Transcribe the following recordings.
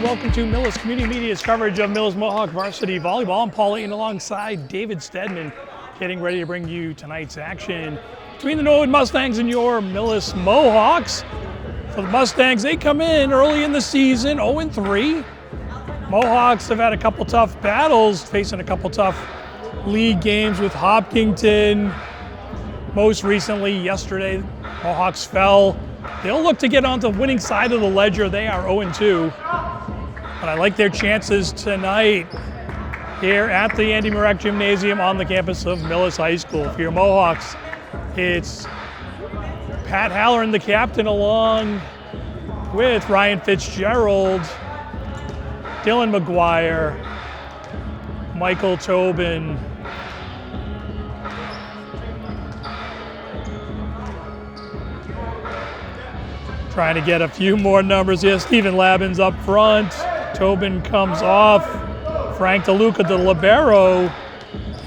and welcome to Millis Community Media's coverage of Millis Mohawk Varsity Volleyball. I'm Paul Layton alongside David Stedman, getting ready to bring you tonight's action between the Norwood Mustangs and your Millis Mohawks. For the Mustangs, they come in early in the season, 0-3. Mohawks have had a couple tough battles, facing a couple tough league games with Hopkinton. Most recently, yesterday, Mohawks fell. They'll look to get on the winning side of the ledger. They are 0-2. But I like their chances tonight here at the Andy Marek Gymnasium on the campus of Millis High School. For your Mohawks, it's Pat Halloran, the captain, along with Ryan Fitzgerald, Dylan McGuire, Michael Tobin, trying to get a few more numbers here. Stephen Labins up front. Tobin comes off. Frank DeLuca, the libero,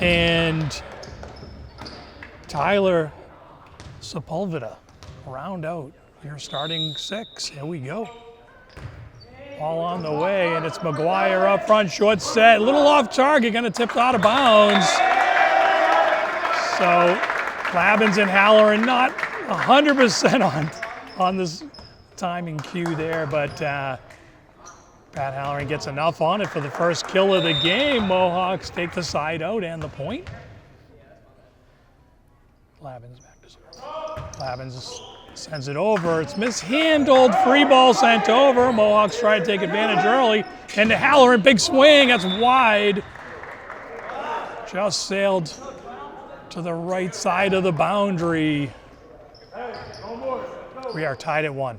and Tyler Sepulveda round out your starting six. Here we go. Ball on the way, and it's McGuire up front. Short set, a little off target, going to tip out of bounds. So Labins and Halloran not 100% on this timing cue there, but Pat Halloran gets enough on it for the first kill of the game. Mohawks take the side out and the point. Labins back to serve. Labins sends it over. It's mishandled. Free ball sent over. Mohawks try to take advantage early. And to Halloran, big swing. That's wide. Just sailed to the right side of the boundary. We are tied at 1.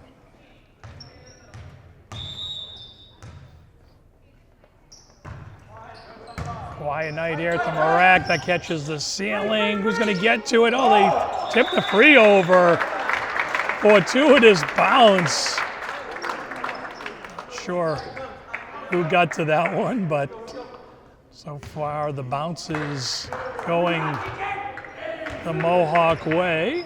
Quiet night here at the Marek. That catches the ceiling. Who's going to get to it? Oh, they tipped the free over. Fortuitous bounce. Not sure who got to that one, but so far the bounce is going the Mohawk way.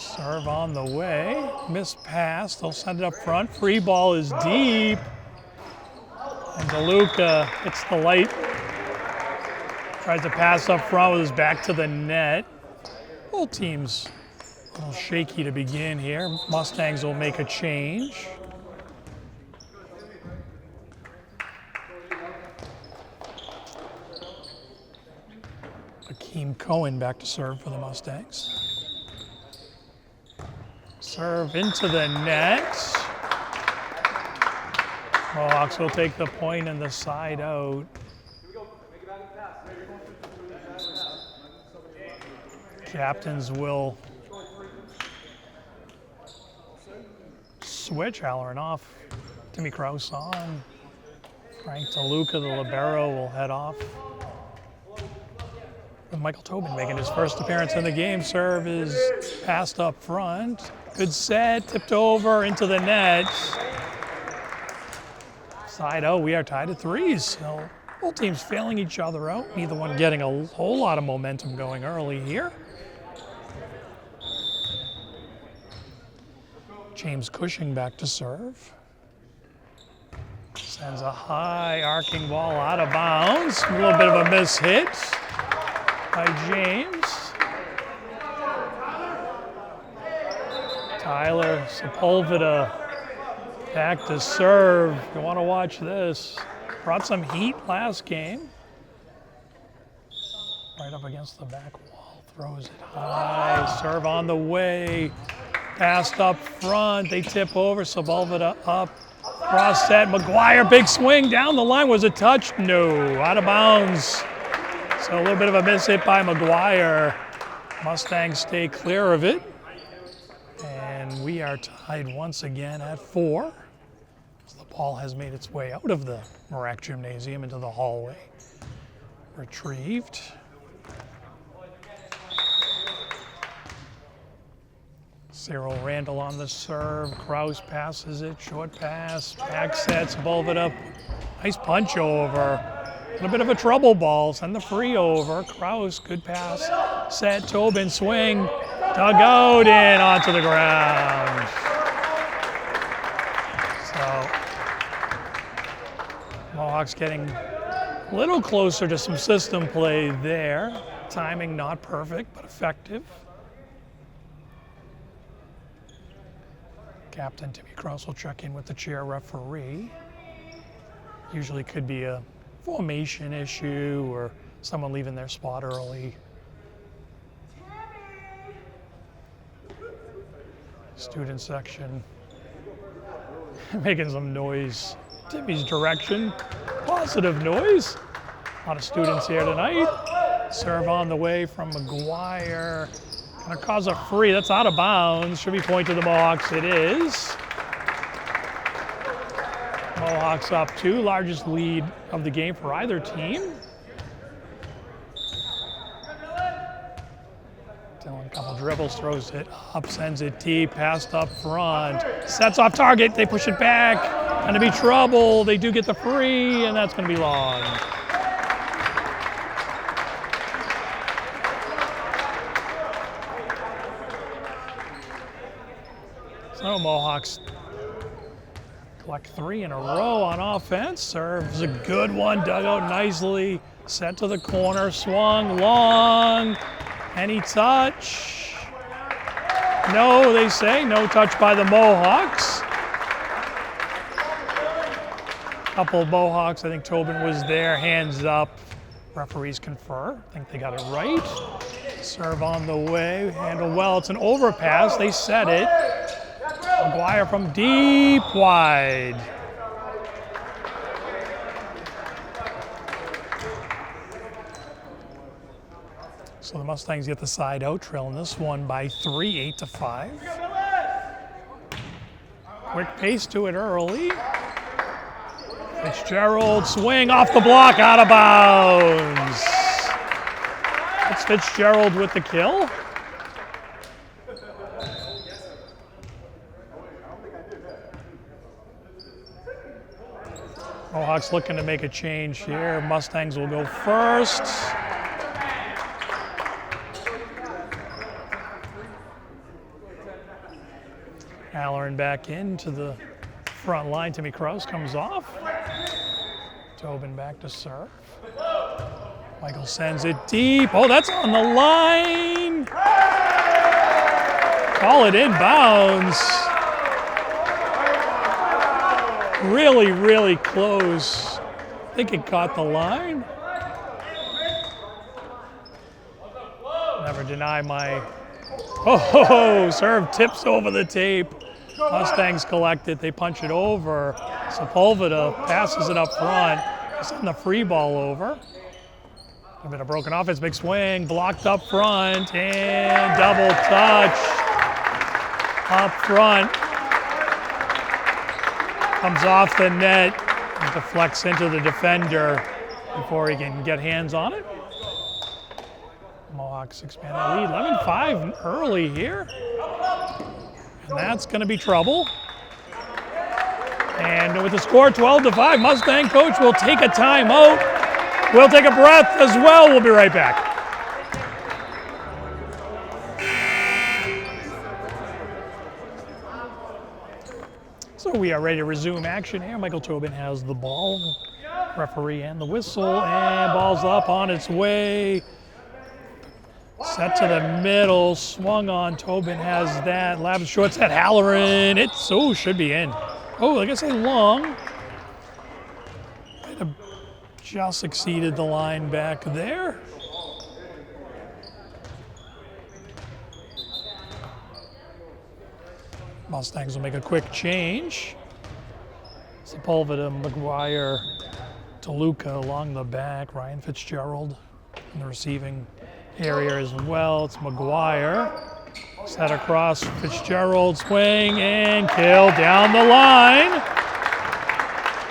Serve on the way, missed pass, they'll send it up front. Free ball is deep. And DeLuca hits the light. Tries to pass up front with his back to the net. Both teams a little shaky to begin here. Mustangs will make a change. Akeem Cohen back to serve for the Mustangs. Serve into the net. Mohawks will take the point and the side out. Captains will switch. Halloran off. Timmy Kraus on. Frank DeLuca, the libero, will head off. With Michael Tobin making his first appearance in the game. Serve is passed up front. Good set, tipped over into the net. Side out, we are tied at 3. So both teams failing each other out. Neither one getting a whole lot of momentum going early here. James Cushing back to serve. Sends a high arcing ball out of bounds. A little bit of a miss hit by James. Tyler Sepulveda back to serve. You want to watch this. Brought some heat last game. Right up against the back wall. Throws it high. Serve on the way. Passed up front. They tip over. Sepulveda up. Cross set. McGuire, big swing down the line. Was it touched? No. Out of bounds. So a little bit of a miss hit by McGuire. Mustangs stay clear of it. And we are tied once again at 4. So the ball has made its way out of the Marek Gymnasium into the hallway. Retrieved. Cyril Randall on the serve. Kraus passes it. Short pass. Back set. Sepulveda. Nice punch over. A little bit of a trouble ball. Send the free over. Kraus, good pass set, Tobin, swing, dug out and onto the ground. So Mohawks getting a little closer to some system play there. Timing not perfect, but effective. Captain Timmy Krause will check in with the chair referee. Usually could be a formation issue or someone leaving their spot early. Student section making some noise. Timmy's direction, positive noise. A lot of students here tonight. Serve on the way from McGuire. Gonna cause a free, that's out of bounds. Should be point to the Mohawks, it is. Mohawks up 2, largest lead of the game for either team. Dylan, a couple dribbles, throws it up, sends it deep, passed up front. Sets off target, they push it back. Gonna be trouble, they do get the free, and that's gonna be long. So Mohawks collect 3 in a row on offense. Serves a good one, dug out nicely. Set to the corner, swung long. Any touch? No, they say. No touch by the Mohawks. Couple of Mohawks, I think Tobin was there, hands up. Referees confer. I think they got it right. Serve on the way, handle well. It's an overpass, they set it. McGuire from deep wide. So the Mustangs get the side out, trailing this one by 3, 8-5. Quick pace to it early. Fitzgerald swing off the block, out of bounds. That's Fitzgerald with the kill. Mohawks looking to make a change here. Mustangs will go first. Halloran back into the front line. Timmy Krause comes off. Tobin back to serve. Michael sends it deep. Oh, that's on the line. Call it inbounds. Really, really close. I think it caught the line. Never deny my... Oh, serve tips over the tape. Mustangs collect it, they punch it over. Sepulveda passes it up front. Send the free ball over. A bit of broken offense, big swing, blocked up front, and double touch up front. Comes off the net and deflects into the defender before he can get hands on it. Mohawks expand the lead, 11-5 early here. And that's going to be trouble. And with the score 12-5, Mustang coach will take a timeout. We'll take a breath as well. We'll be right back. So we are ready to resume action here. Michael Tobin has the ball, referee and the whistle, and ball's up on its way. Set to the middle, swung on. Tobin has that. Labs short set, Halloran. It's, oh, should be in. Oh, like I say, long. Might have just exceeded the line back there. Mustangs will make a quick change. Sepulveda, McGuire, DeLuca along the back. Ryan Fitzgerald in the receiving area as well. It's McGuire. Set across, Fitzgerald, swing and kill down the line.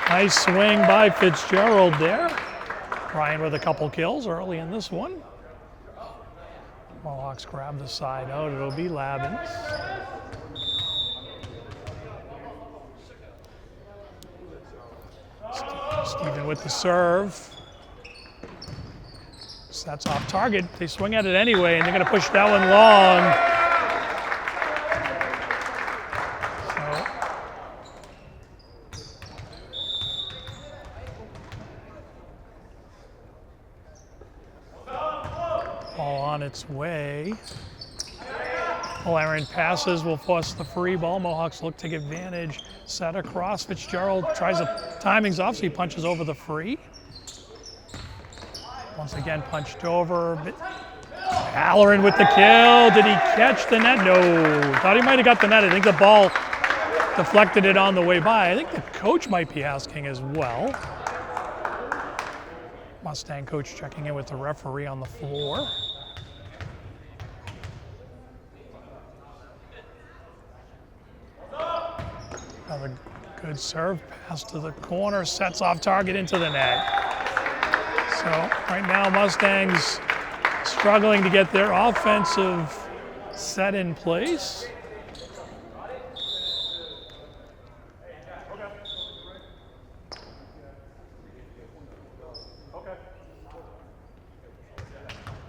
Nice swing by Fitzgerald there. Ryan with a couple kills early in this one. Mohawks grab the side out. It'll be Labins. Stephen with the serve. Mohawks. That's off target. They swing at it anyway, and they're going to push that one long. Ball on its way. Aaron passes will force the free ball. Mohawks look to take advantage. Set across. Fitzgerald tries the timing's off, so he punches over the free. Once again, punched over. Halloran with the kill. Did he catch the net? No. Thought he might have got the net. I think the ball deflected it on the way by. I think the coach might be asking as well. Mustang coach checking in with the referee on the floor. Another good serve pass to the corner, sets off target into the net. So right now Mustangs struggling to get their offensive set in place.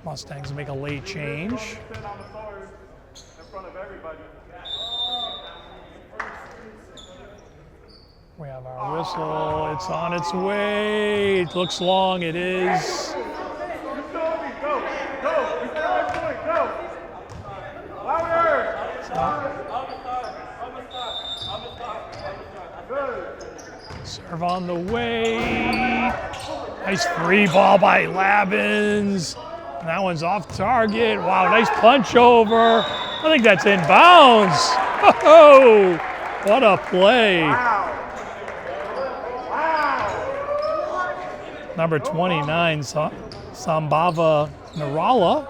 Mustangs make a late change. We have our whistle. It's on its way. It looks long. It is. Serve on the way. Nice free ball by Labins. And that one's off target. Wow, nice punch over. I think that's in bounds. Oh, what a play. Number 29, Sambava Narala,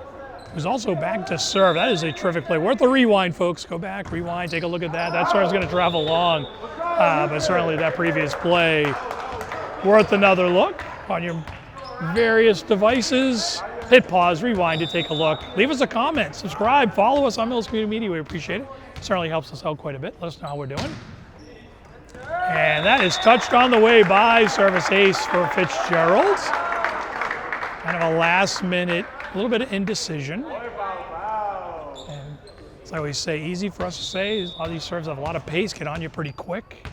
who's also back to serve. That is a terrific play. Worth a rewind, folks. Go back, rewind, take a look at that. That's where I was going to travel long. But certainly that previous play, worth another look on your various devices. Hit pause, rewind to take a look. Leave us a comment, subscribe, follow us on Millis Community Media. We appreciate it. It certainly helps us out quite a bit. Let us know how we're doing. And that is touched on the way by service ace for Fitzgerald. Kind of a last minute, a little bit of indecision. And as I always say, easy for us to say, a lot of these serves have a lot of pace, get on you pretty quick.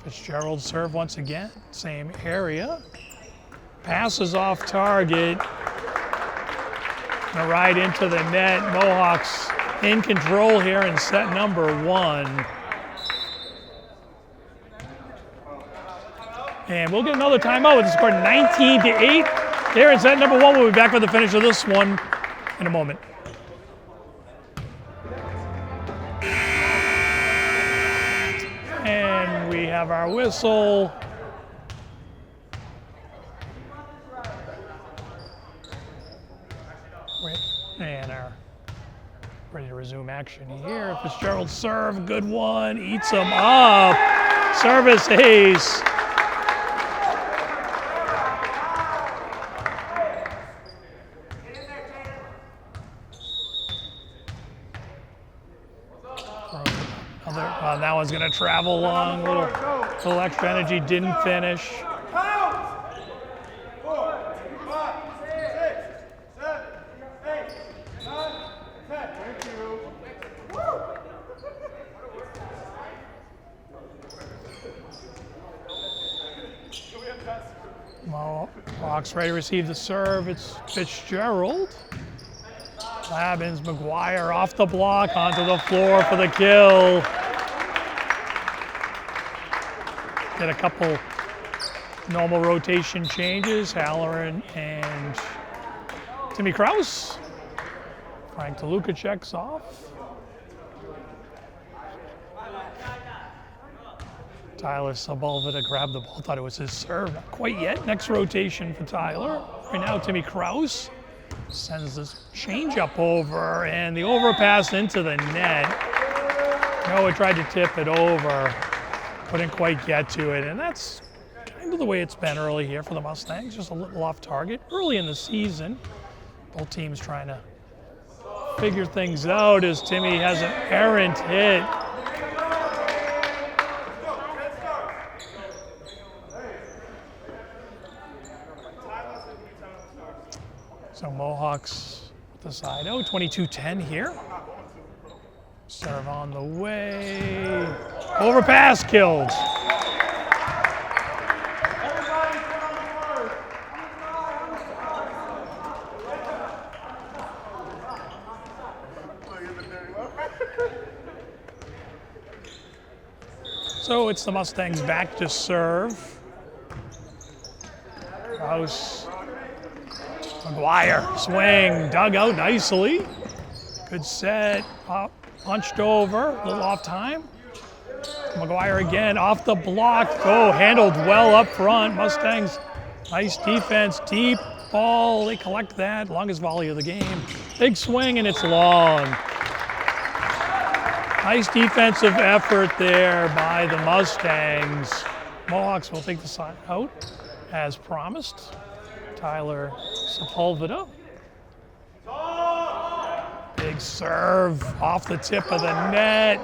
Fitzgerald serve once again, same area. Passes off target. Gonna ride into the net. Mohawks in control here in set number one. And we'll get another timeout with the score 19-8. Here in set number one. We'll be back with the finish of this one in a moment. And we have our whistle. And are ready to resume action here. Fitzgerald serve, good one, eats him up. Service ace. That one's going to travel long. Little extra energy, didn't finish. Mohawks ready to receive the serve. It's Fitzgerald. Labins, McGuire off the block, onto the floor for the kill. Get a couple normal rotation changes. Halloran and Timmy Kraus. Frank DeLuca checks off. Tyler Sebulveda grabbed the ball, thought it was his serve. Not quite yet. Next rotation for Tyler. Right now, Timmy Kraus sends this change up over, and the overpass into the net. Noah tried to tip it over, couldn't quite get to it, and that's kind of the way it's been early here for the Mustangs. Just a little off target early in the season. Both teams trying to figure things out as Timmy has an errant hit. So Mohawks with the side out, 22-10 here. Serve on the way. Overpass killed. So it's the Mustangs back to serve. House. McGuire, swing, dug out nicely. Good set, punched over, a little off time. McGuire again, off the block. Oh, handled well up front. Mustangs, nice defense, deep ball. They collect that, longest volley of the game. Big swing and it's long. Nice defensive effort there by the Mustangs. Mohawks will take the side out as promised. Tyler Sepulveda. Big serve off the tip of the net.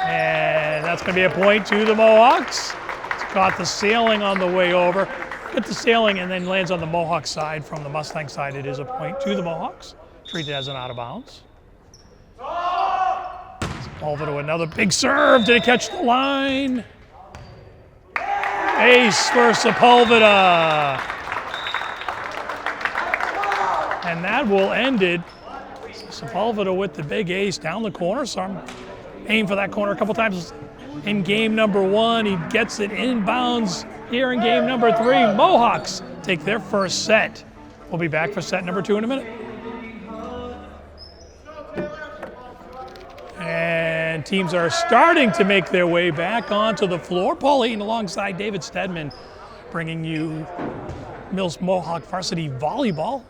And that's going to be a point to the Mohawks. It's caught the sailing on the way over. Hit the sailing and then lands on the Mohawk side. From the Mustang side, it is a point to the Mohawks. Treated as an out of bounds. Sepulveda, another big serve. Did it catch the line? Ace for Sepulveda. And that will end it. Sepulveda with the big ace down the corner. So I'm aiming for that corner a couple times in game number one. He gets it inbounds here in game number three. Mohawks take their first set. We'll be back for set number two in a minute. And teams are starting to make their way back onto the floor. Paul Eaton alongside David Stedman, bringing you Millis Mohawk Varsity Volleyball.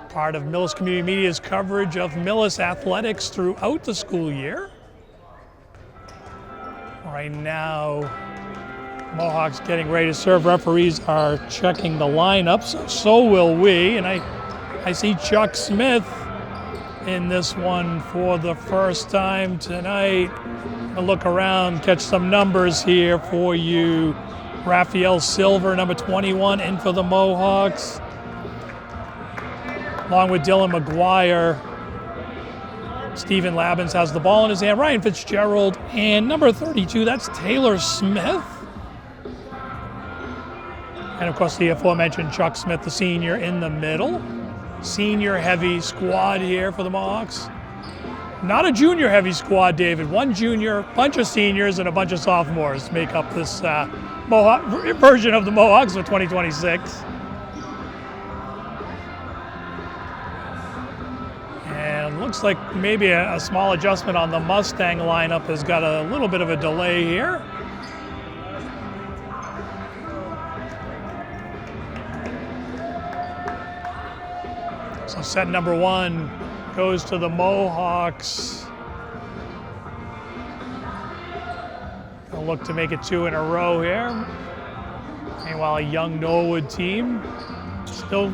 Part of Millis Community Media's coverage of Millis athletics throughout the school year. Right now, Mohawks getting ready to serve. Referees are checking the lineups, so will we. And I see Chuck Smith in this one for the first time tonight. I'll look around, catch some numbers here for you. Raphael Silver, number 21, in for the Mohawks. Along with Dylan McGuire. Stephen Labbins has the ball in his hand. Ryan Fitzgerald and number 32, that's Taylor Smith. And of course the aforementioned Chuck Smith, the senior, in the middle. Senior heavy squad here for the Mohawks. Not a junior heavy squad, David. One junior, bunch of seniors, and a bunch of sophomores make up this Mohawk version of the Mohawks of 2026. And looks like maybe a small adjustment on the Mustang lineup has got a little bit of a delay here. So set number one goes to the Mohawks. They'll look to make it two in a row here. Meanwhile, a young Norwood team still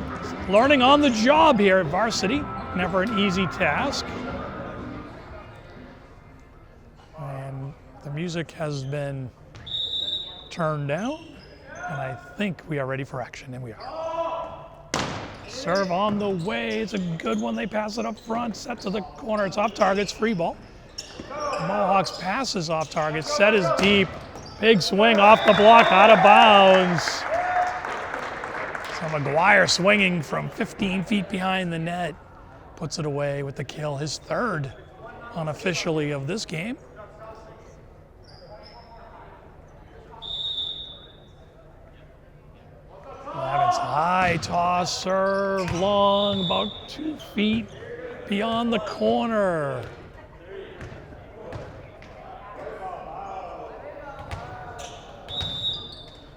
learning on the job here at Varsity. Never an easy task. And the music has been turned down, and I think we are ready for action, and we are. Serve on the way. It's a good one. They pass it up front. Set to the corner. It's off target. It's free ball. Mohawks passes off target. Set is deep. Big swing off the block. Out of bounds. So McGuire swinging from 15 feet behind the net. Puts it away with the kill. His third unofficially of this game. Lavin's high toss, serve, long, about 2 feet beyond the corner.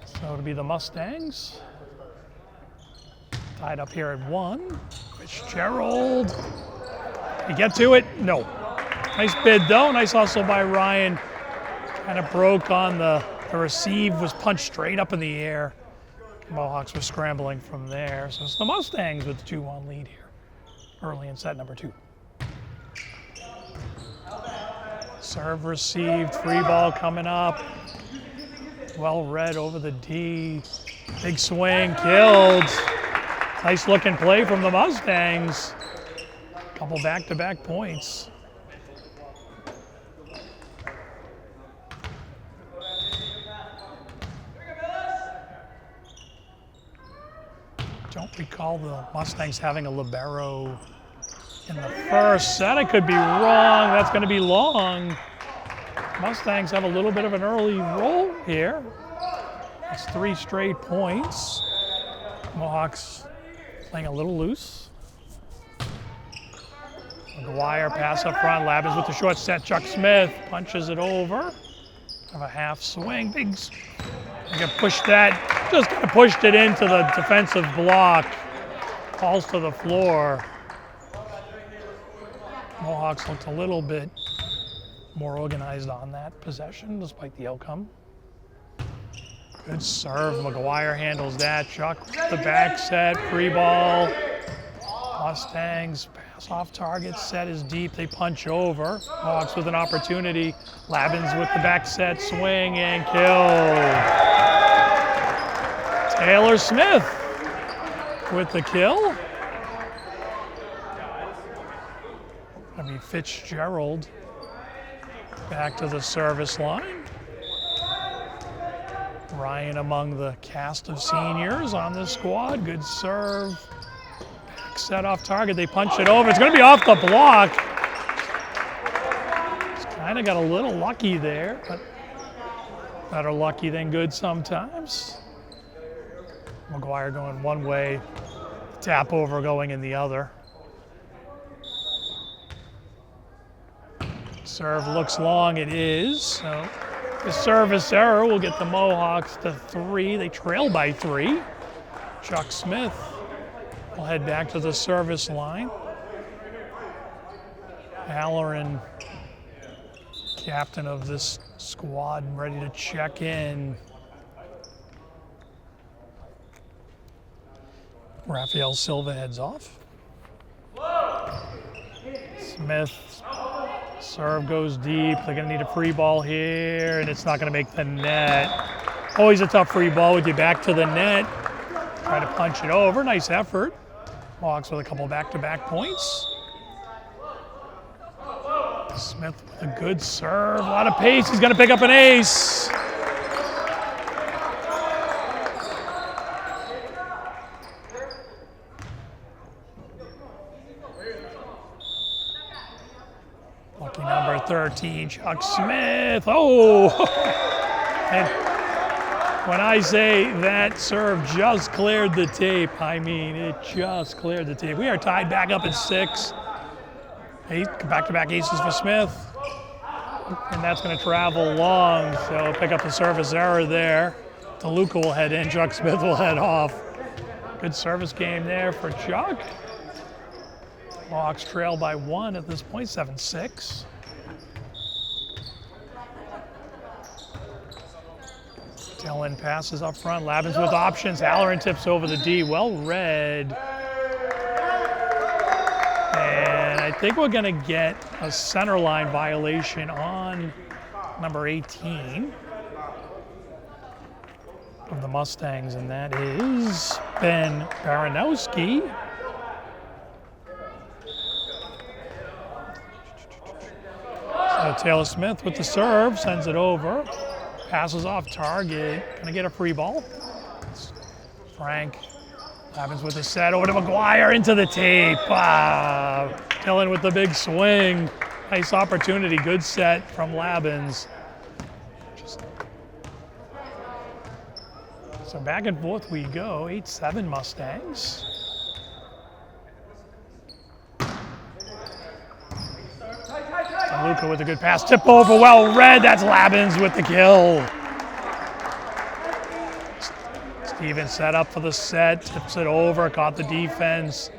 So it'll be the Mustangs. Tied up here at 1. Fitzgerald. You get to it? No. Nice bid though. Nice hustle by Ryan. Kind of broke on the receive, was punched straight up in the air. Mohawks were scrambling from there. So it's the Mustangs with the 2-1 lead here early in set number 2. Serve received, free ball coming up. Well read over the D. Big swing, killed. Nice looking play from the Mustangs. Couple back-to-back points. Don't recall the Mustangs having a libero in the first set. I could be wrong. That's going to be long. Mustangs have a little bit of an early roll here. It's 3 straight points. Mohawks playing a little loose. McGuire pass up front. Labbins with the short set. Chuck Smith punches it over. Have a half swing. Big. You can push that. Just kind of pushed it into the defensive block. Falls to the floor. Mohawks looked a little bit more organized on that possession, despite the outcome. Good serve. McGuire handles that. Chuck the back set. Free ball. Mustangs pass off target. Set is deep. They punch over. Mohawks with an opportunity. Labbins with the back set. Swing and kill. Taylor Smith with the kill. Gonna be Fitzgerald back to the service line. Ryan among the cast of seniors on this squad. Good serve. Back set off target. They punch it over. It's going to be off the block. Just kind of got a little lucky there, but better lucky than good sometimes. McGuire going one way, tap over going in the other. Serve looks long, it is. So the service error will get the Mohawks to 3. They trail by 3. Chuck Smith will head back to the service line. Halloran, captain of this squad, ready to check in. Rafael Silva heads off. Smith, serve goes deep. They're going to need a free ball here, and it's not going to make the net. Always a tough free ball with you back to the net. Try to punch it over. Nice effort. Mohawks with a couple back-to-back points. Smith with a good serve. A lot of pace. He's going to pick up an ace. Lucky number 13, Chuck Smith. Oh! And when I say that serve just cleared the tape, I mean it just cleared the tape. We are tied back up at 6. Back-to-back aces for Smith. And that's going to travel long, so pick up the service error there. DeLuca will head in, Chuck Smith will head off. Good service game there for Chuck. Mohawks trail by 1 at this point, 7-6. Dylan passes up front. Labbins with options. Halloran tips over the D. Well read. And I think we're going to get a center line violation on number 18 of the Mustangs, and that is Ben Baranowski. So Taylor Smith with the serve, sends it over. Passes off target. Gonna get a free ball. Frank. Labbins with the set over to McGuire into the tape. Dylan with the big swing. Nice opportunity. Good set from Labbins. So back and forth we go. 8-7 Mustangs. Luca with a good pass, tip over, well read. That's Labbins with the kill. Stevens set up for the set, tips it over, caught the defense,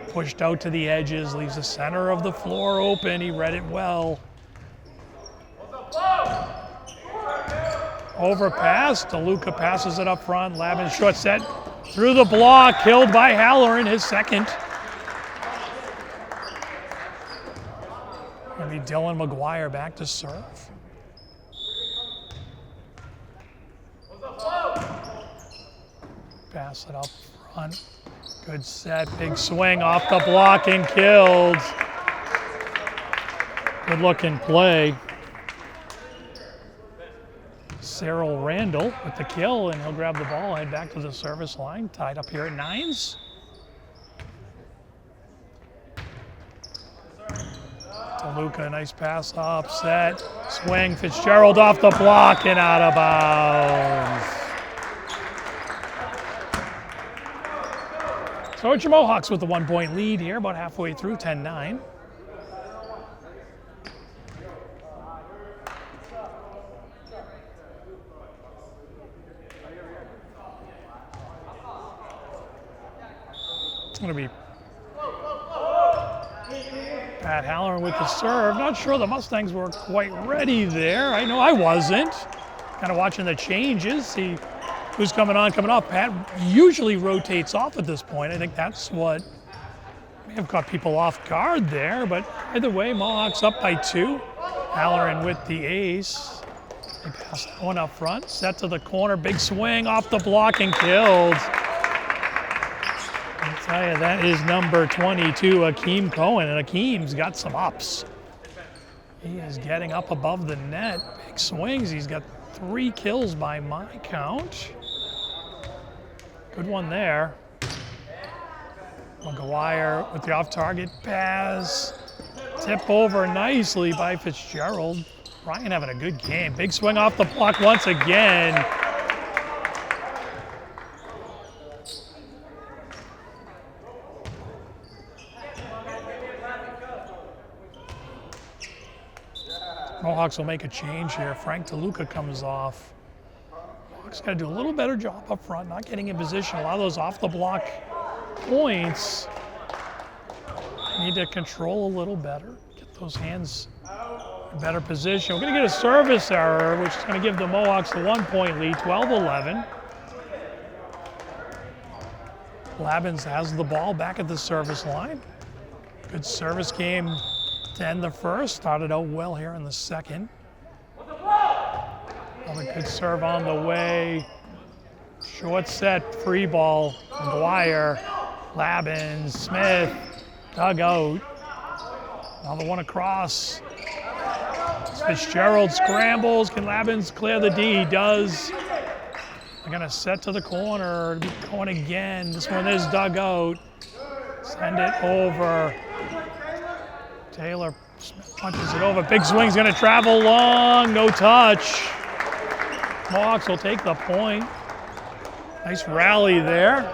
pushed out to the edges, leaves the center of the floor open. He read it well. Overpass, DeLuca passes it up front. Labbins short set through the block, killed by Halloran, his second. Gonna be Dylan McGuire back to serve. Pass it up Good set, big swing off the block and killed. Good looking play. Cyril Randall with the kill, and he'll grab the ball, head back to the service line, tied up here at 9s. DeLuca, nice pass up, set, swing, Fitzgerald off the block and out of bounds. So it's your Mohawks with the 1-point lead here, about halfway through, 10-9. It's going to be Pat Halloran with the serve. Not sure the Mustangs were quite ready there. I know I wasn't. Kind of watching the changes, see who's coming on, coming off. Pat usually rotates off at this point. I think that's what may have caught people off guard there, but either way, Mohawks up by 2. Halloran with the ace. They pass that one up front, set to the corner, big swing off the block and killed. I'll tell you, that is number 22, Akeem Cohen, and Akeem's got some ups. He is getting up above the net. Big swings. He's got 3 kills by my count. Good one there. McGuire with the off-target pass. Tip over nicely by Fitzgerald. Ryan having a good game. Big swing off the block once again. Mohawks will make a change here. Frank DeLuca comes off. Mohawks got to do a little better job up front, not getting in position. A lot of those off-the-block points need to control a little better. Get those hands in better position. We're going to get a service error, which is going to give the Mohawks the 1-point lead, 12-11. Labins has the ball back at the service line. Good service game to end the first. Started out well here in the second. Another good serve on the way. Short set, free ball. McGuire, Labins, Smith, dug out. Another one across. Fitzgerald scrambles. Can Labins clear the D? He does. They're going to set to the corner. It'll be going again. This one is dug out. Send it over. Taylor Smith punches it over. Big swing's going to travel long. No touch. Mohawks will take the point. Nice rally there.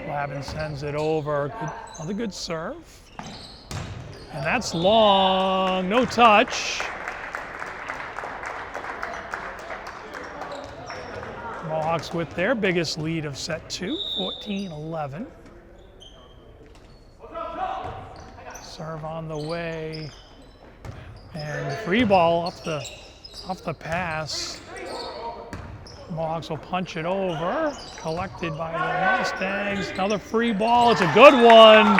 Labin sends it over. Another good serve. And that's long. No touch. Mohawks with their biggest lead of set 2, 14-11. Serve on the way. And free ball off the pass. Mohawks will punch it over. Collected by the Mustangs. Another free ball. It's a good one.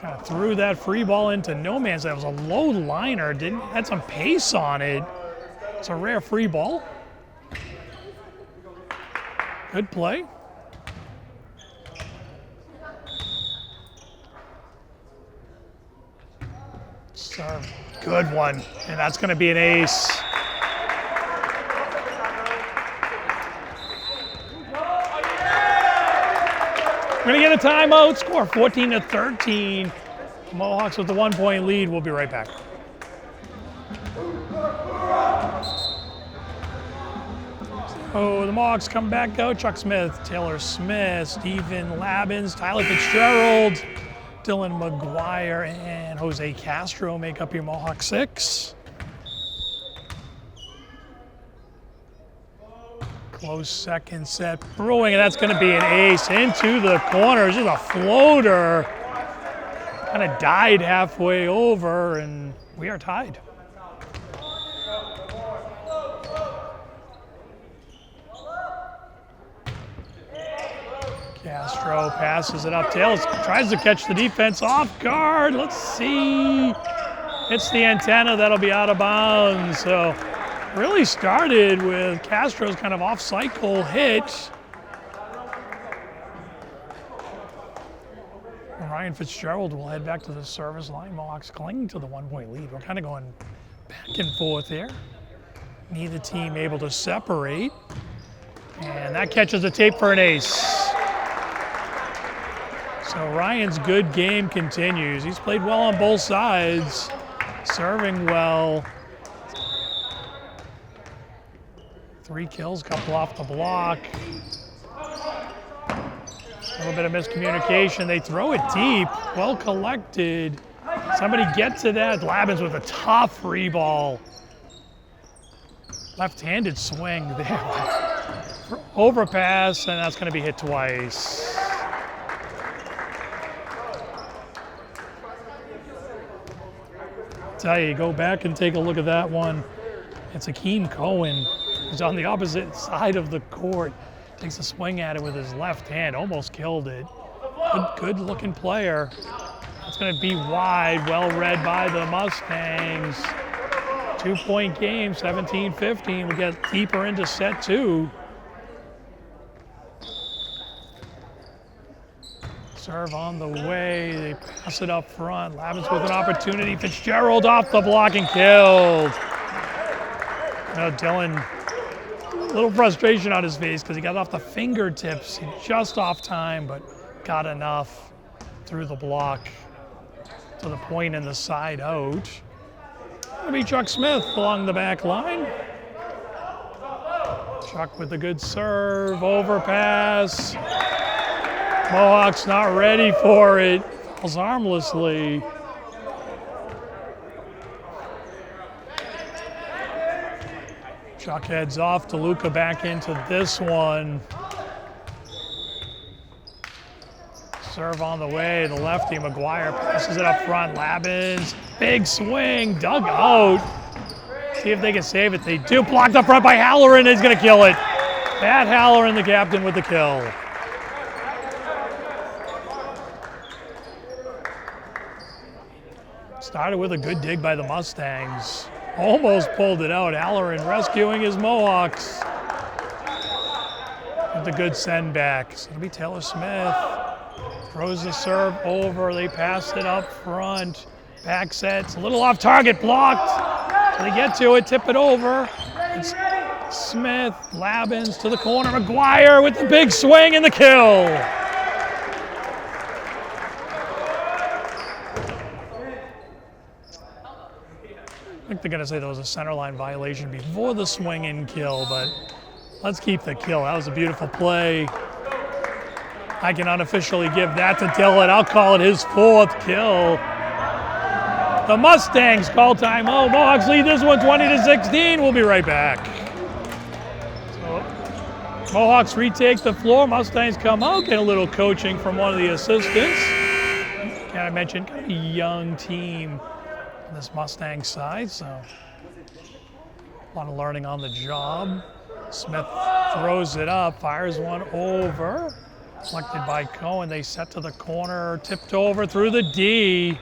Kind of threw that free ball into no man's land. It was a low liner, had some pace on it. It's a rare free ball. Good play. Serve, good one, and that's going to be an ace. We're going to get a timeout, score 14-13. Mohawks with the 1-point lead. We'll be right back. Oh, the Mohawks come back out. Chuck Smith, Taylor Smith, Stephen Labins, Tyler Fitzgerald, Dylan McGuire, and Jose Castro make up your Mohawk 6. Close second set brewing, and that's going to be an ace into the corner. Just a floater. Kind of died halfway over, and we are tied. Castro passes it up. Tails tries to catch the defense off guard. Let's see. Hits the antenna. That'll be out of bounds. So really started with Castro's kind of off-cycle hit. Ryan Fitzgerald will head back to the service line. Mohawks clinging to the 1-point lead. We're kind of going back and forth here. Neither team able to separate. And that catches the tape for an ace. So Ryan's good game continues. He's played well on both sides, serving well. 3 kills, couple off the block. A little bit of miscommunication. They throw it deep, well collected. Somebody get to that. Labins with a tough free ball. Left-handed swing there. Overpass, and that's going to be hit twice. Tell you, go back and take a look at that one. It's Akeem Cohen, who's on the opposite side of the court. Takes a swing at it with his left hand, almost killed it. Good looking player. It's going to be wide, well read by the Mustangs. 2-point game, 17-15. We get deeper into set 2. Serve on the way, they pass it up front. Labins with an opportunity. Fitzgerald off the block and killed. Dylan, a little frustration on his face because he got off the fingertips just off time, but got enough through the block to the point in the side out. Gonna be Chuck Smith along the back line. Chuck with a good serve, overpass. Mohawks not ready for it. Falls harmlessly. Chuck heads off. DeLuca back into this one. Serve on the way. The lefty, McGuire, passes it up front. Labins, big swing, dug out. See if they can save it. They do. Blocked up front by Halloran. He's going to kill it. Pat Halloran, the captain, with the kill. Started with a good dig by the Mustangs. Almost pulled it out. Halloran rescuing his Mohawks. With a good send back. So it'll be Taylor Smith. Throws the serve over. They pass it up front. Back sets. A little off target. Blocked. So they get to it. Tip it over. It's Smith. Labins to the corner. McGuire with the big swing and the kill. I think they're going to say there was a center line violation before the swing and kill, but let's keep the kill. That was a beautiful play. I can unofficially give that to Dylan. I'll call it his 4th kill. The Mustangs call timeout. Mohawks lead this one 20-16. We'll be right back. So, Mohawks retake the floor. Mustangs come out, get a little coaching from one of the assistants. Kind of mentioned, kind of a young team on this Mustang side, so a lot of learning on the job. Smith throws it up, fires one over. Collected by Cohen. They set to the corner, tipped over through the D.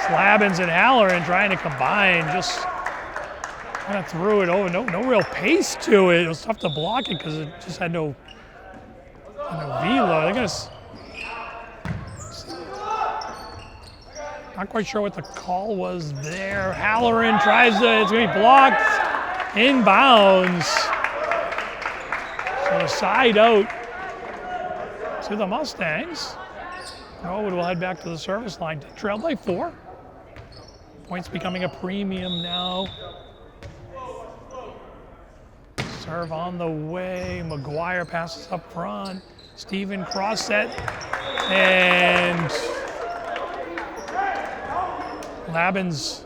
Labins and Halloran trying to combine, just kind of threw it over. No real pace to it. It was tough to block it because it just had no velo. They're gonna. Not quite sure what the call was there. Halloran tries to. It's gonna be blocked. Inbounds. So the side out to the Mustangs. Norwood will head back to the service line. Trailed by 4. Points becoming a premium now. Serve on the way. McGuire passes up front. Steven cross set. And Labins.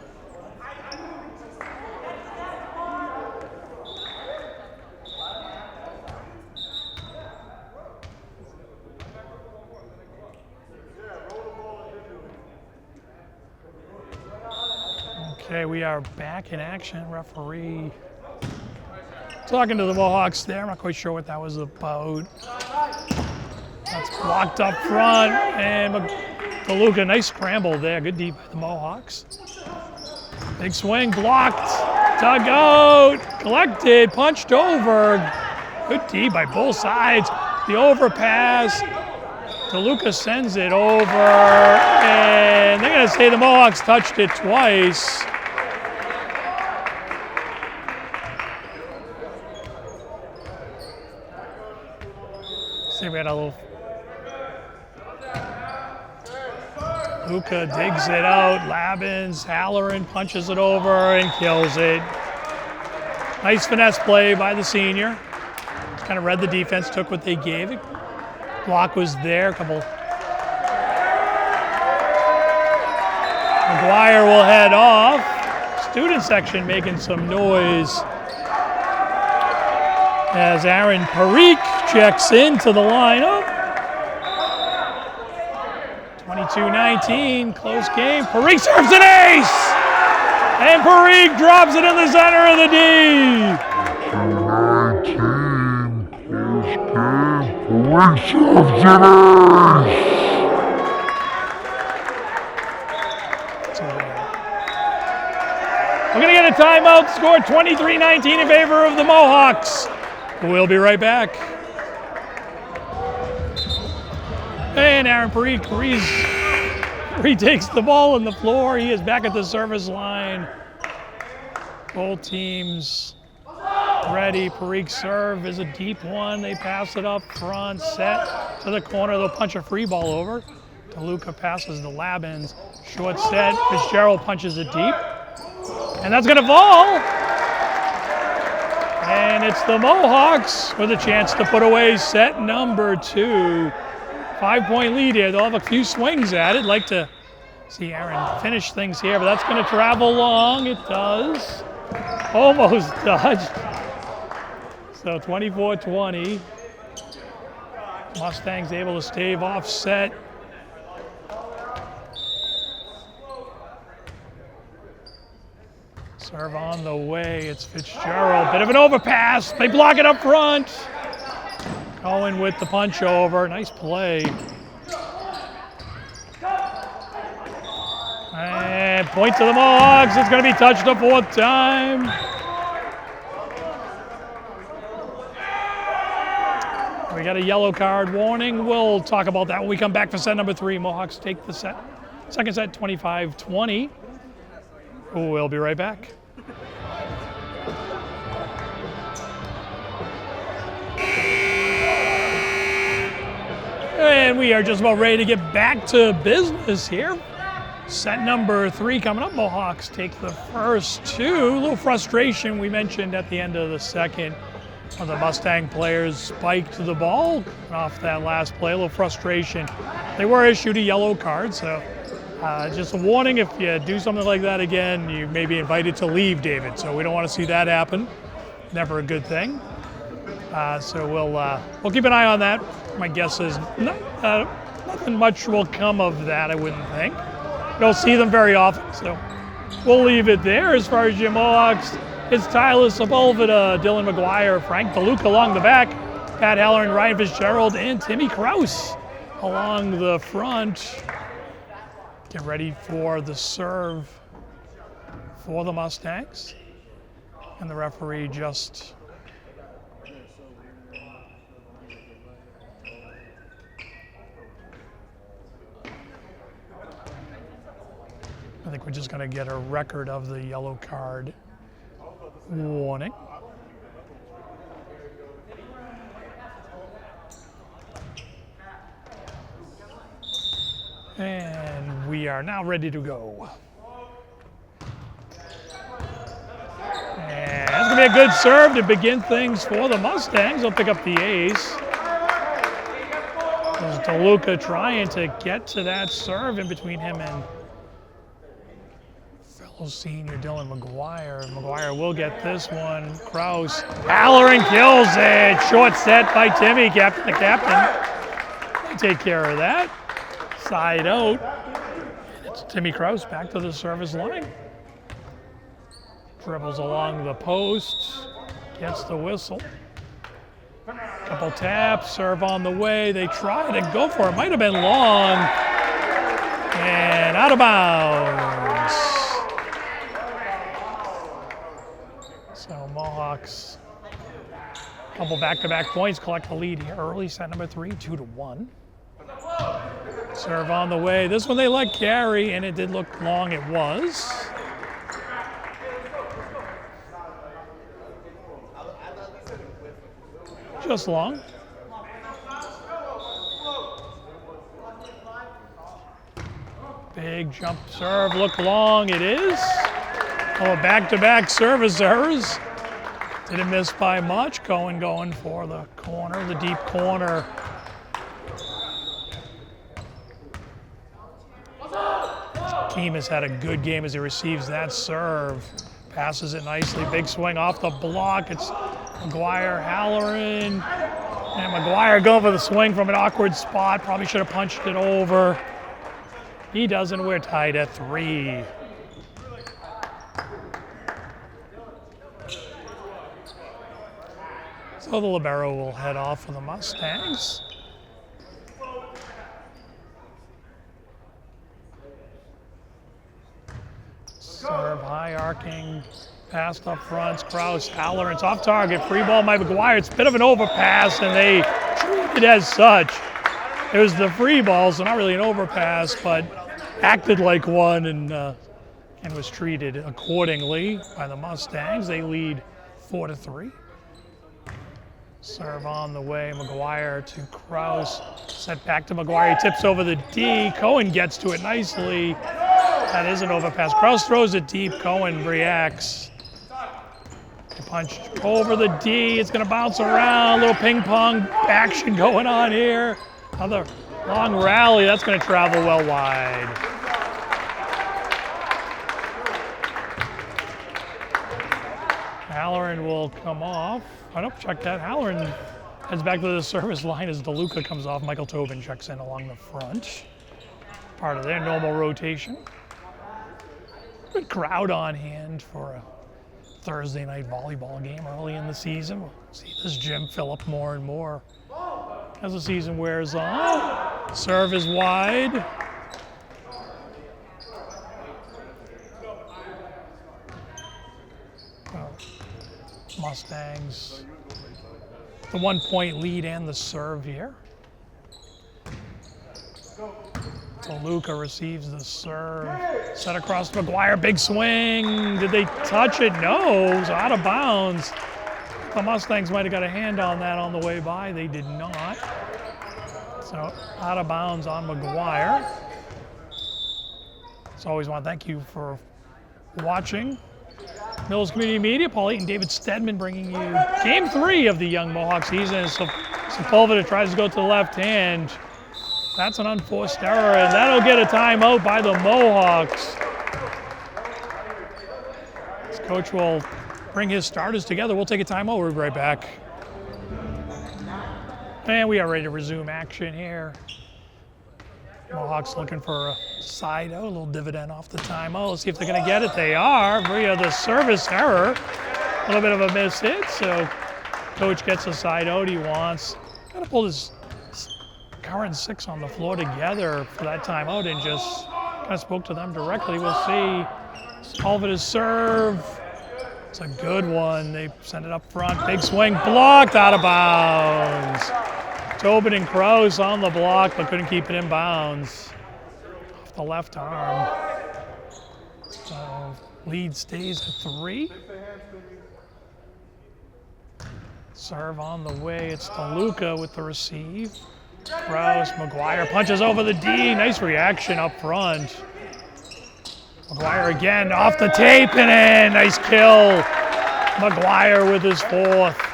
Okay, we are back in action. Referee talking to the Mohawks there. I'm not quite sure what that was about. That's blocked up front, and DeLuca, nice scramble there. Good deep by the Mohawks. Big swing, blocked, dug out, collected, punched over. Good deep by both sides. The overpass. DeLuca sends it over, and they're going to say the Mohawks touched it twice. See, we had a little. Luca digs it out. Labins, Halloran punches it over and kills it. Nice finesse play by the senior. Kind of read the defense, took what they gave it. Block was there. McGuire will head off. Student section making some noise as Aaron Parikh checks into the lineup. 22-19, close game. Parikh serves an ace! And Parikh drops it in the center of the D. 22-19, close game. Parikh serves an ace! We're going to get a timeout. Score 23-19 in favor of the Mohawks. We'll be right back. And Aaron Parikh retakes the ball on the floor. He is back at the service line. Both teams ready. Parikh's serve is a deep one. They pass it up front, set to the corner. They'll punch a free ball over. DeLuca passes to Labins. Short set. Fitzgerald punches it deep. And that's going to fall. And it's the Mohawks with a chance to put away set number 2. 5-point lead here. They'll have a few swings at it. Like to see Aaron finish things here, but that's going to travel long. It does. Almost dodged. So 24-20. Mustangs able to stave off set. Serve on the way. It's Fitzgerald. Bit of an overpass. They block it up front. Cohen with the punch over. Nice play. And point to the Mohawks. It's going to be touched a 4th time. We got a yellow card warning. We'll talk about that when we come back for set number 3. Mohawks take the second set 25-20. We'll be right back. And we are just about ready to get back to business here. Set number 3 coming up. Mohawks take the first 2. A little frustration we mentioned at the end of the second. One of the Mustang players spiked the ball off that last play. A little frustration. They were issued a yellow card, so just a warning, if you do something like that again, you may be invited to leave, David. So we don't want to see that happen. Never a good thing. So we'll keep an eye on that. My guess is nothing much will come of that, I wouldn't think. Don't see them very often, so we'll leave it there. As far as your Mohawks, it's Tyler Sepulveda, Dylan McGuire, Frank DeLuca along the back, Pat Halloran, Ryan Fitzgerald, and Timmy Kraus along the front. Get ready for the serve for the Mustangs. And the referee just I think we're just going to get a record of the yellow card warning. And we are now ready to go. And that's going to be a good serve to begin things for the Mustangs. They'll pick up the ace. There's DeLuca trying to get to that serve in between him and senior Dylan McGuire. McGuire will get this one. Kraus. Halloran kills it. Short set by Timmy, captain the captain. They take care of that. Side out. And it's Timmy Kraus back to the service line. Dribbles along the post. Gets the whistle. Couple taps, serve on the way. They try to go for it. Might have been long. And out of bounds. So Mohawks, couple back-to-back points, collect the lead here early. Set number 3, 2-1. Serve on the way. This one they let carry, and it did look long. It was. Just long. Big jump serve, look long, it is. Oh, back-to-back service errors. Didn't miss by much. Cohen going for the corner, the deep corner. Keem has had a good game as he receives that serve. Passes it nicely, big swing off the block. It's McGuire, Halloran, and McGuire going for the swing from an awkward spot. Probably should have punched it over. He doesn't. We're tied at 3. So the libero will head off for the Mustangs. Serve high arcing, passed up front. Kraus, Halloran, it's off target. Free ball by McGuire. It's a bit of an overpass, and they treat it as such. It was the free ball, so not really an overpass, but acted like one and was treated accordingly by the Mustangs. They lead 4-3. Serve on the way, McGuire to Kraus. Set back to McGuire, he tips over the D. Cohen gets to it nicely. That is an overpass. Kraus throws it deep, Cohen reacts. He punched over the D, it's gonna bounce around. A little ping pong action going on here. Another long rally, that's gonna travel well wide. Halloran will come off. I don't check that. Halloran heads back to the service line as DeLuca comes off. Michael Tobin checks in along the front. Part of their normal rotation. Good crowd on hand for a Thursday night volleyball game early in the season. We'll see this gym fill up more and more as the season wears on. Serve is wide. Mustangs, the 1-point lead and the serve here. DeLuca receives the serve. Set across to McGuire, big swing. Did they touch it? No, it was out of bounds. The Mustangs might have got a hand on that on the way by. They did not. So out of bounds on McGuire. So always want to thank you for watching. Mills Community Media, Paul Eaton, David Stedman bringing you Game 3 of the Young Mohawk season. Sepulveda tries to go to the left hand. That's an unforced error, and that'll get a timeout by the Mohawks. This coach will bring his starters together. We'll take a timeout. We'll be right back. And we are ready to resume action here. Mohawks looking for a side out, a little dividend off the timeout. Let's see if they're going to get it. They are via the service error. A little bit of a miss hit, so coach gets a side out he wants. Got to pull his current 6 on the floor together for that timeout and just kind of spoke to them directly. We'll see. Sepulveda's serve. It's a good one. They send it up front. Big swing, blocked out of bounds. Tobin and Kraus on the block, but couldn't keep it in bounds. Off the left arm. So lead stays at 3. Serve on the way. It's DeLuca with the receive. Kraus, McGuire punches over the D. Nice reaction up front. McGuire again off the tape and in. Nice kill. McGuire with his 4th.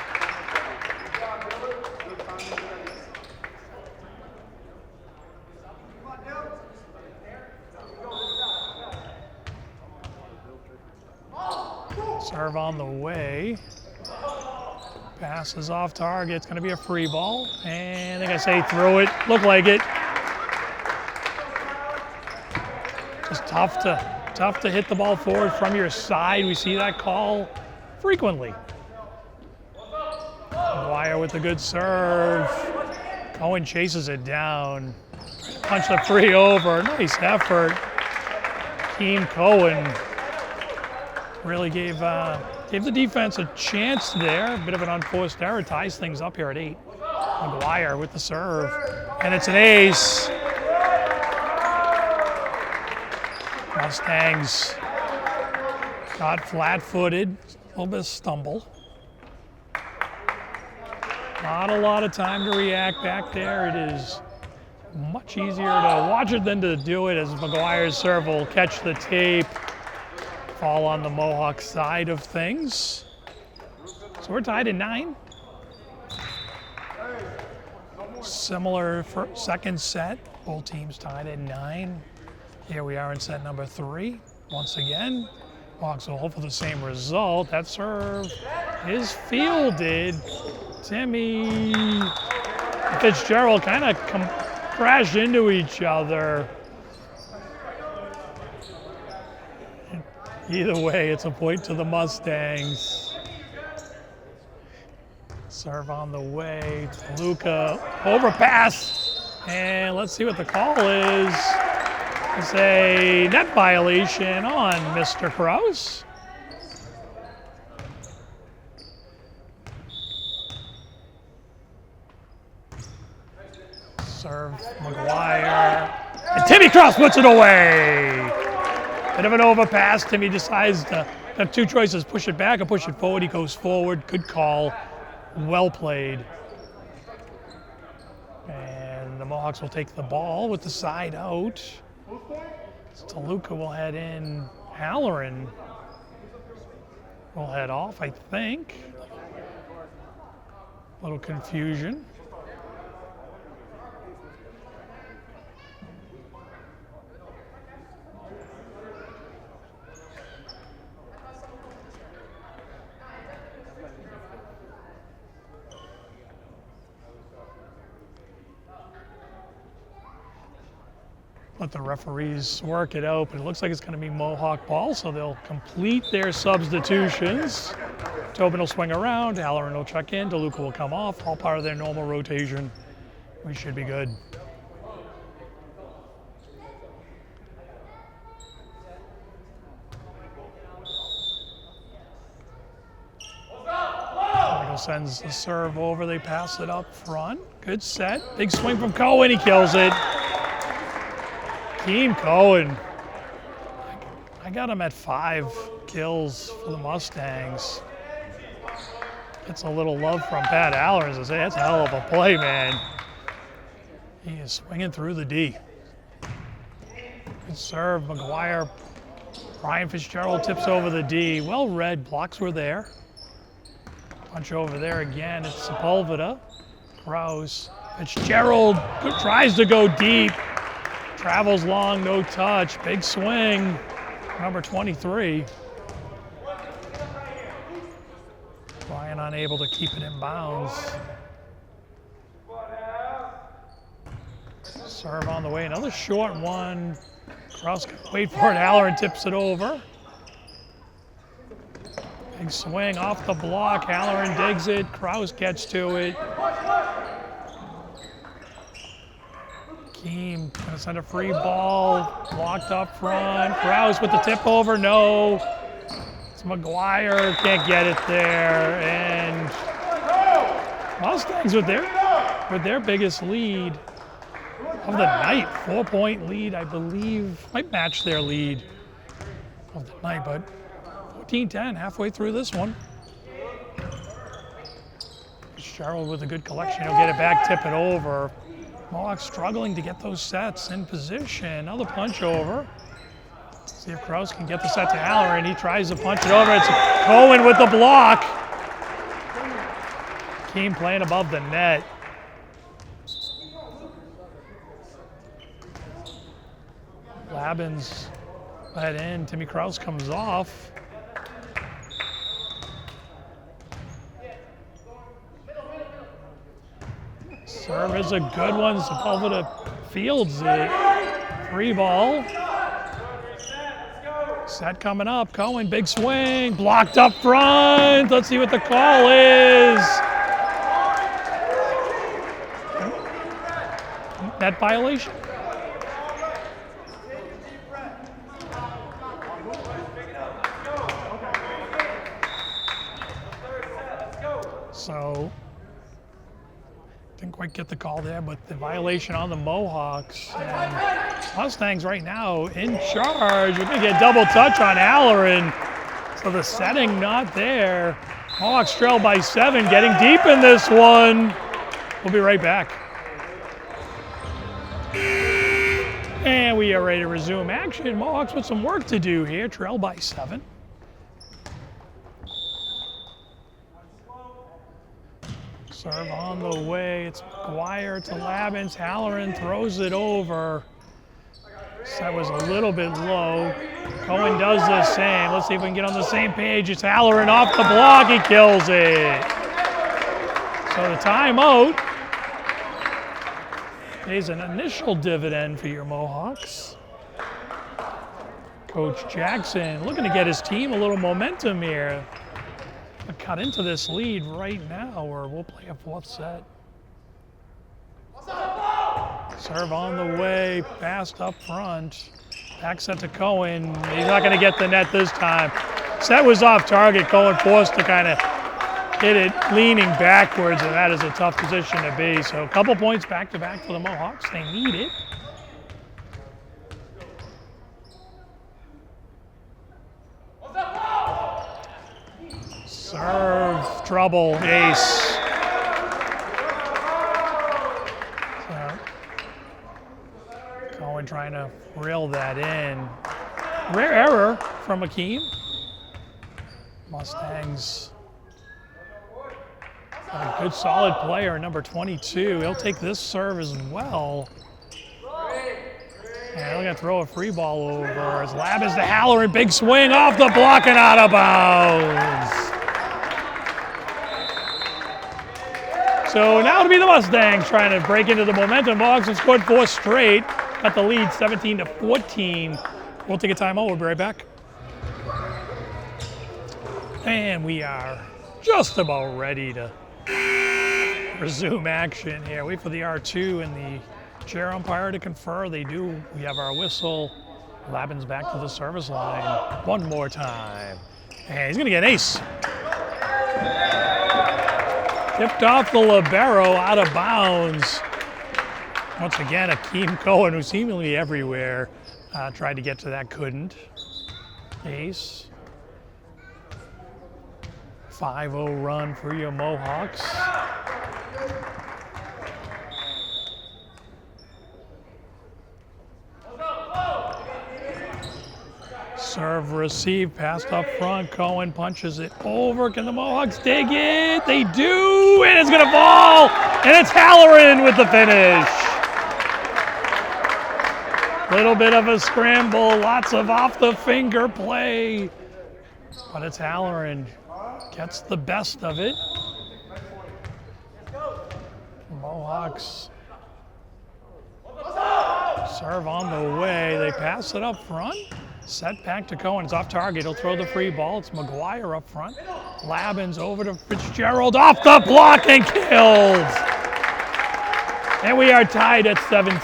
Serve on the way. Pass is off target. It's going to be a free ball. And I think I say throw it. Look like it. Just tough to hit the ball forward from your side. We see that call frequently. McGuire McGuire with a good serve. Cohen chases it down. Punch the free over. Nice effort. Team Cohen really gave the defense a chance there. A bit of an unforced error. Ties things up here at 8. McGuire with the serve. And it's an ace. Mustangs got flat-footed. A little bit of stumble. Not a lot of time to react back there. It is much easier to watch it than to do it, as McGuire's serve will catch the tape, fall on the Mohawk side of things. So we're tied at 9. Similar for second set. Both teams tied at 9. Here we are in set number 3. Once again, Mohawks will hope for the same result. That serve is fielded. Timmy Fitzgerald kind of crashed into each other. Either way, it's a point to the Mustangs. Serve on the way. Luca overpass. And let's see what the call is. It's a net violation on Mr. Krause. Serve McGuire. And Timmy Krause puts it away. Bit of an overpass. Timmy decides to have two choices, push it back or push it forward. He goes forward. Good call. Well played. And the Mohawks will take the ball with the side out. Toluca will head in. Halloran will head off, I think. A little confusion. Let the referees work it out, but it looks like it's going to be Mohawk ball, so they'll complete their substitutions. Tobin will swing around, Halloran will check in, DeLuca will come off, all part of their normal rotation. We should be good. Michael sends the serve over, they pass it up front. Good set, big swing from Cohen, he kills it. Team Cohen. I got him at 5 kills for the Mustangs. Gets a little love from Pat Halloran. As I say, that's a hell of a play, man. He is swinging through the D. Good serve, McGuire. Ryan Fitzgerald tips over the D. Well read, blocks were there. Punch over there again, it's Sepulveda. Krause. Fitzgerald tries to go deep. Travels long, no touch. Big swing, number 23. Ryan unable to keep it in bounds. Serve on the way, another short one. Krause can wait for it, Halloran tips it over. Big swing off the block, Halloran digs it, Krause gets to it. Keem gonna send a free ball, blocked up front. Krause with the tip over, no. It's McGuire, can't get it there. And Mustangs with their biggest lead of the night, 4-point lead, I believe, might match their lead of the night, but 14-10, halfway through this one. Fitzgerald with a good collection, he'll get it back, tip it over. Mohawks struggling to get those sets in position. Another punch over. See if Krause can get the set to Halloran. He tries to punch it over. It's Cohen with the block. Keem playing above the net. Labins led in. Timmy Krause comes off. Serve is a good one. Sepulveda fields it. Free ball. Set coming up. Cohen, big swing. Blocked up front. Let's see what the call is. net violation. So, didn't quite get the call there, but the violation on the Mohawks. And Mustangs right now in charge. We're going to get double touch on Halloran. So the setting not there. Mohawks trail by 7, getting deep in this one. We'll be right back. And we are ready to resume action. Mohawks with some work to do here. Trail by 7. Serve on the way. It's McGuire to Labins. Halloran throws it over. That was a little bit low. Cohen does the same. Let's see if we can get on the same page. It's Halloran off the block. He kills it. So the timeout pays an initial dividend for your Mohawks. Coach Jackson looking to get his team a little momentum here. Cut into this lead right now, or we'll play a 4th set. Serve on the way, fast up front. Back set to Cohen. He's not going to get the net this time. Set was off target. Cohen forced to kind of hit it leaning backwards, and that is a tough position to be. So a couple points back to back for the Mohawks. They need it. Serve, trouble, ace. So, Cohen trying to reel that in. Rare error from Akeem. Mustangs got a good solid player, number 22. He'll take this serve as well. And they're going to throw a free ball over as Labins to Halloran. Big swing off the block and out of bounds. So now to be the Mustangs trying to break into the momentum. Mohawks have scored 4 straight. Got the lead 17-14. We'll take a timeout. We'll be right back. And we are just about ready to resume action here. Wait for the R2 and the chair umpire to confer. They do. We have our whistle. Labins back to the service line one more time. And he's going to get an ace. Tipped off the libero, out of bounds. Once again, Akeem Cohen, who's seemingly everywhere, tried to get to that, couldn't. Ace. 5-0 run for your Mohawks. Serve, receive, passed up front. Cohen punches it over. Can the Mohawks dig it? They do, and it's gonna fall. And it's Halloran with the finish. Little bit of a scramble, lots of off the finger play. But it's Halloran. Gets the best of it. Mohawks serve on the way. They pass it up front. Set back to Cohen. It's off target. He'll throw the free ball. It's McGuire up front. Labins over to Fitzgerald. Off the block and killed. And we are tied at 17.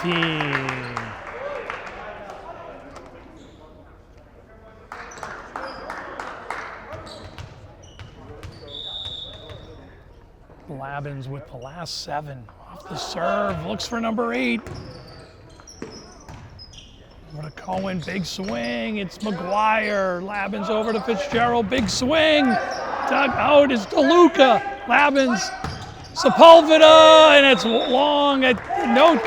Labins with the last 7. Off the serve. Looks for number 8. Over to Cohen, big swing. It's McGuire. Labins over to Fitzgerald, big swing. Dug out is DeLuca. Labins, Sepulveda, and it's long. No,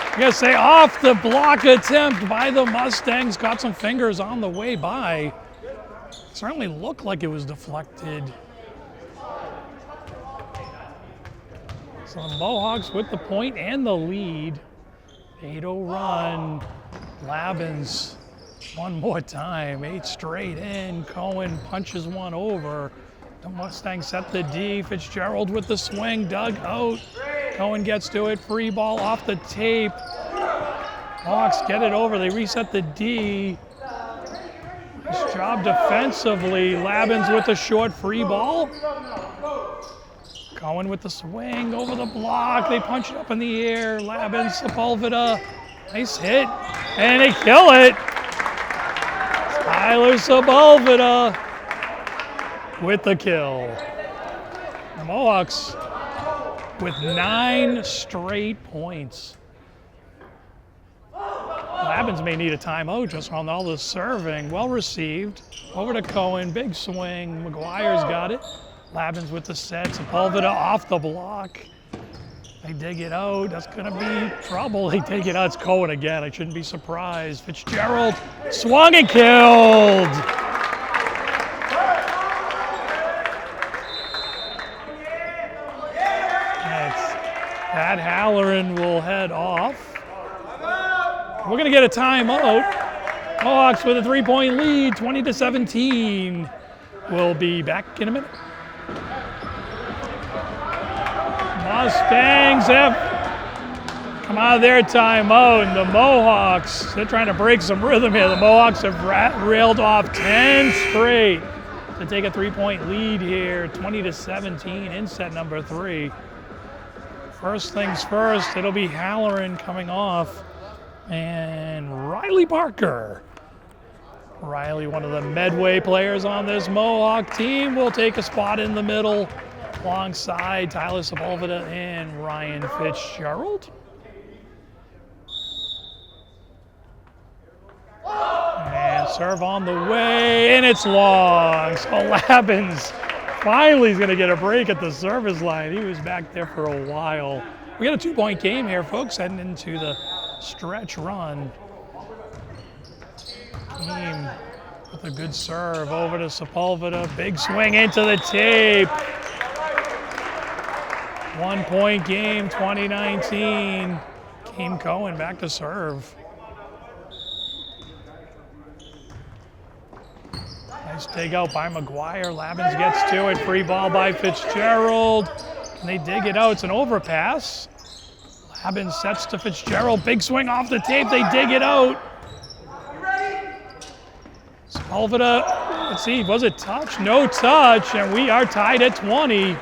I gotta say, off the block attempt by the Mustangs. Got some fingers on the way by. Certainly looked like it was deflected. So the Mohawks with the point and the lead. 8-0 run. Labins one more time. 8 straight in. Cohen punches one over. The Mustangs set the D. Fitzgerald with the swing. Dug out. Cohen gets to it. Free ball off the tape. Hawks get it over. They reset the D. Nice job defensively. Labins with the short free ball. Cohen with the swing over the block. They punch it up in the air. Labin, Sepulveda. Nice hit. And they kill it. Tyler Sepulveda with the kill. The Mohawks with 9 straight points. Labins may need a timeout just on all the serving. Well received. Over to Cohen. Big swing. McGuire's got it. Labins with the set. Sepulveda off the block. They dig it out. That's going to be trouble. They dig it out. It's Cohen again. I shouldn't be surprised. Fitzgerald swung and killed. Pat Halloran will head off. We're going to get a timeout. Mohawks with a 3-point lead, 20-17. We'll be back in a minute. Mustangs have come out of their timeout, and the Mohawks, they're trying to break some rhythm here. The Mohawks have railed off 10 straight to take a 3-point lead here, 20-17 in set number 3. First things first, it'll be Halloran coming off, and Riley Parker. Riley, one of the Medway players on this Mohawk team, will take a spot in the middle alongside Tyler Sepulveda and Ryan Fitzgerald. And serve on the way, and it's long. So Labins finally is going to get a break at the service line. He was back there for a while. We got a 2-point game here, folks, heading into the stretch run. Team with a good serve over to Sepulveda. Big swing into the tape. 1-point game, 2019. Keem Cohen back to serve. Nice dig out by McGuire. Labins gets to it. Free ball by Fitzgerald. And they dig it out. It's an overpass. Labins sets to Fitzgerald. Big swing off the tape. They dig it out. Sepulveda, let's see, was it touch? No touch, and we are tied at 20.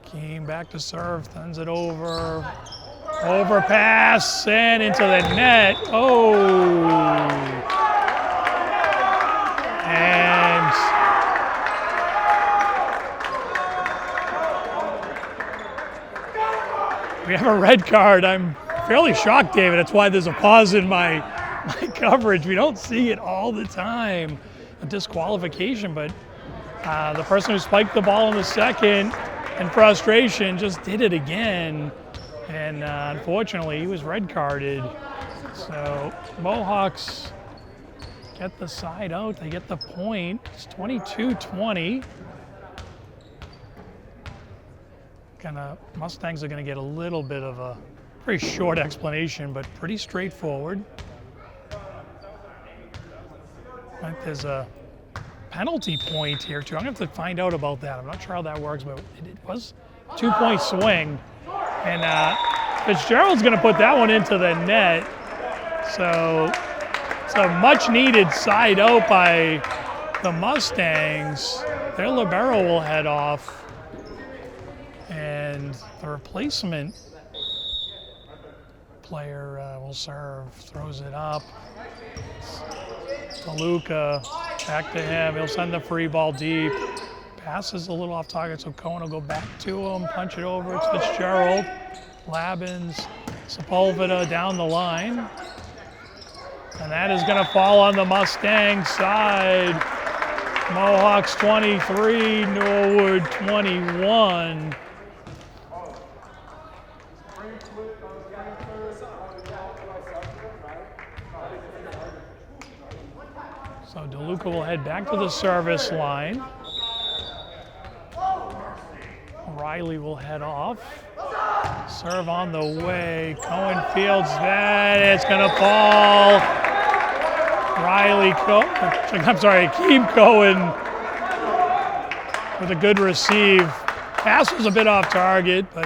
Keem back to serve, sends it over. Overpass and into the net. Oh. And we have a red card. I'm fairly shocked, David. That's why there's a pause in my coverage. We don't see it all the time. A disqualification, but the person who spiked the ball in the second in frustration just did it again. And unfortunately, he was red carded. So Mohawks get the side out. They get the point. It's 22-20. Mustangs are going to get a little bit of a very short explanation, but pretty straightforward. I think there's a penalty point here, too. I'm going to have to find out about that. I'm not sure how that works, but it was a 2-point swing. And Fitzgerald's going to put that one into the net. So it's a much-needed side out by the Mustangs. Their libero will head off. And the replacement player will serve, throws it up. DeLuca, back to him. He'll send the free ball deep. Passes a little off target, so Cohen will go back to him, punch it over. It's Fitzgerald, Labins, Sepulveda down the line. And that is going to fall on the Mustang side. Mohawks 23, Norwood 21. So DeLuca will head back to the service line. Riley will head off. Serve on the way. Cohen fields that. It's going to fall. Keem Cohen with a good receive. Pass was a bit off target, but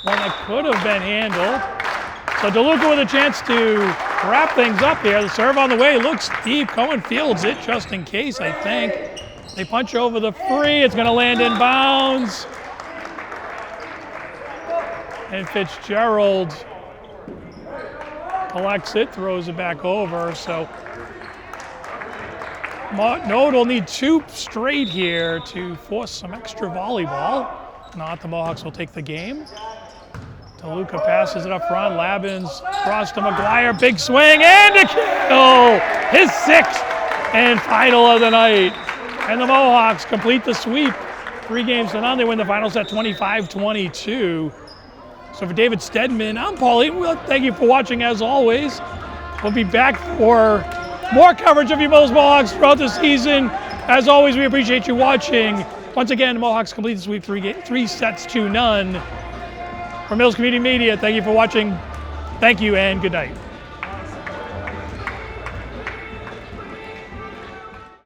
one that could have been handled. So DeLuca with a chance to wrap things up here. The serve on the way, looks deep. Cohen fields it just in case, I think. They punch over the free. It's going to land in bounds. And Fitzgerald collects it, throws it back over. So Norwood will need 2 straight here to force some extra volleyball. Not, the Mohawks will take the game. DeLuca passes it up front. Labbins cross to McGuire. Big swing and a kill! His 6th and final of the night. And the Mohawks complete the sweep. 3 games to none. They win the finals at 25-22. So for David Stedman, I'm Paul Eaton. Well, thank you for watching as always. We'll be back for more coverage of your Mills Mohawks throughout the season. As always, we appreciate you watching. Once again, the Mohawks complete the sweep 3 sets to none. From Mills Community Media, thank you for watching. Thank you and good night.